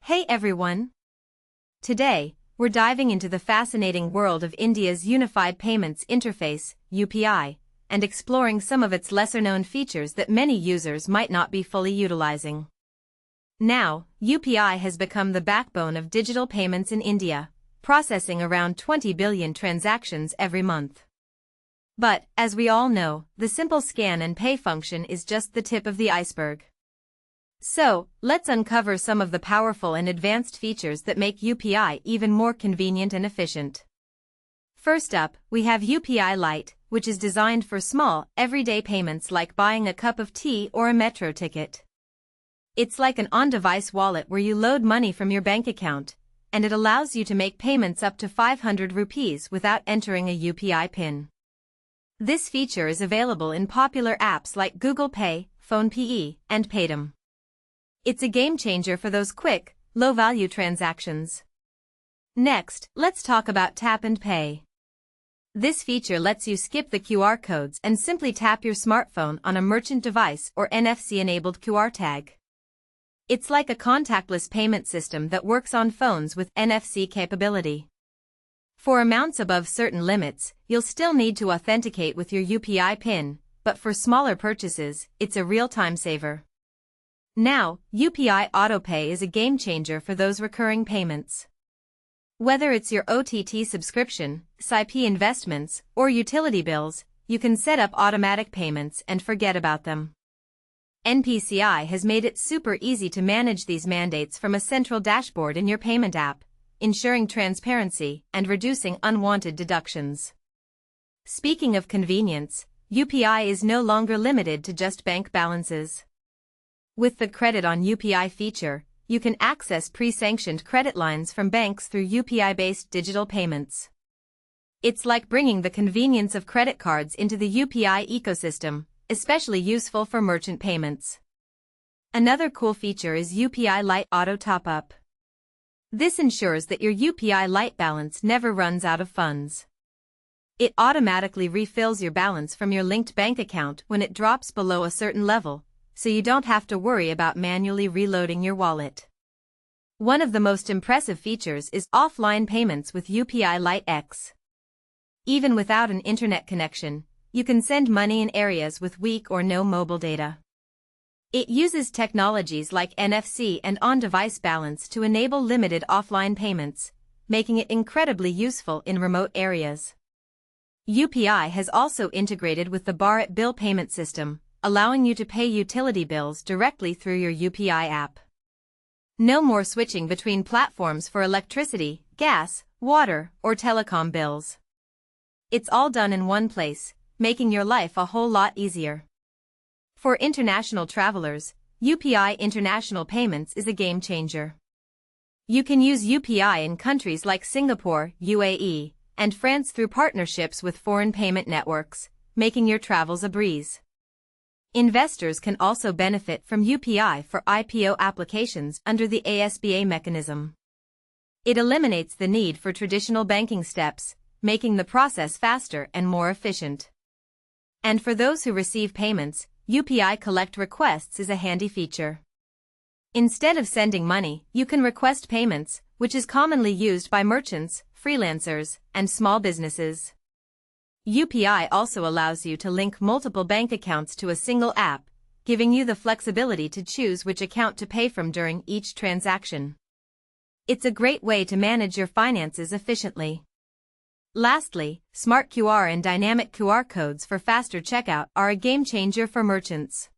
Hey everyone! Today, we're diving into the fascinating world of India's Unified Payments Interface, UPI, and exploring some of its lesser-known features that many users might not be fully utilizing. Now, UPI has become the backbone of digital payments in India, processing around 20 billion transactions every month. But, as we all know, the simple scan and pay function is just the tip of the iceberg. So, let's uncover some of the powerful and advanced features that make UPI even more convenient and efficient. First up, we have UPI Lite, which is designed for small, everyday payments like buying a cup of tea or a metro ticket. It's like an on-device wallet where you load money from your bank account, and it allows you to make payments up to 500 rupees without entering a UPI PIN. This feature is available in popular apps like Google Pay, PhonePe, and Paytm. It's a game-changer for those quick, low-value transactions. Next, let's talk about Tap and Pay. This feature lets you skip the QR codes and simply tap your smartphone on a merchant device or NFC-enabled QR tag. It's like a contactless payment system that works on phones with NFC capability. For amounts above certain limits, you'll still need to authenticate with your UPI PIN, but for smaller purchases, it's a real time saver. Now, UPI AutoPay is a game-changer for those recurring payments. Whether it's your OTT subscription, SIP investments, or utility bills, you can set up automatic payments and forget about them. NPCI has made it super easy to manage these mandates from a central dashboard in your payment app, ensuring transparency and reducing unwanted deductions. Speaking of convenience, UPI is no longer limited to just bank balances. With the Credit on UPI feature, you can access pre-sanctioned credit lines from banks through UPI-based digital payments. It's like bringing the convenience of credit cards into the UPI ecosystem, especially useful for merchant payments. Another cool feature is UPI Lite Auto Top-Up. This ensures that your UPI Lite balance never runs out of funds. It automatically refills your balance from your linked bank account when it drops below a certain level, so you don't have to worry about manually reloading your wallet. One of the most impressive features is offline payments with UPI Lite X. Even without an internet connection, you can send money in areas with weak or no mobile data. It uses technologies like NFC and on-device balance to enable limited offline payments, making it incredibly useful in remote areas. UPI has also integrated with the Bharat bill payment system, allowing you to pay utility bills directly through your UPI app. No more switching between platforms for electricity, gas, water, or telecom bills. It's all done in one place, making your life a whole lot easier. For international travelers, UPI International Payments is a game-changer. You can use UPI in countries like Singapore, UAE, and France through partnerships with foreign payment networks, making your travels a breeze. Investors can also benefit from UPI for IPO applications under the ASBA mechanism. It eliminates the need for traditional banking steps, making the process faster and more efficient. And for those who receive payments, UPI Collect Requests is a handy feature. Instead of sending money, you can request payments, which is commonly used by merchants, freelancers, and small businesses. UPI also allows you to link multiple bank accounts to a single app, giving you the flexibility to choose which account to pay from during each transaction. It's a great way to manage your finances efficiently. Lastly, Smart QR and dynamic QR codes for faster checkout are a game-changer for merchants.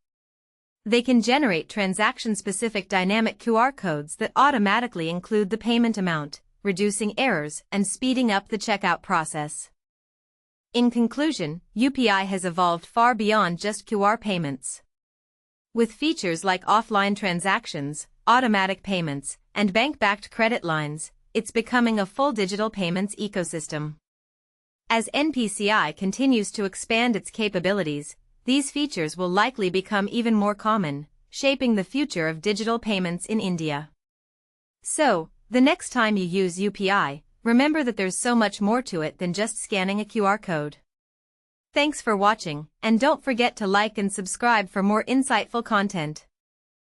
They can generate transaction-specific dynamic QR codes that automatically include the payment amount, reducing errors and speeding up the checkout process. In conclusion, UPI has evolved far beyond just QR payments. With features like offline transactions, automatic payments, and bank-backed credit lines, it's becoming a full digital payments ecosystem. As NPCI continues to expand its capabilities, these features will likely become even more common, shaping the future of digital payments in India. So, the next time you use UPI, remember that there's so much more to it than just scanning a QR code. Thanks for watching, and don't forget to like and subscribe for more insightful content.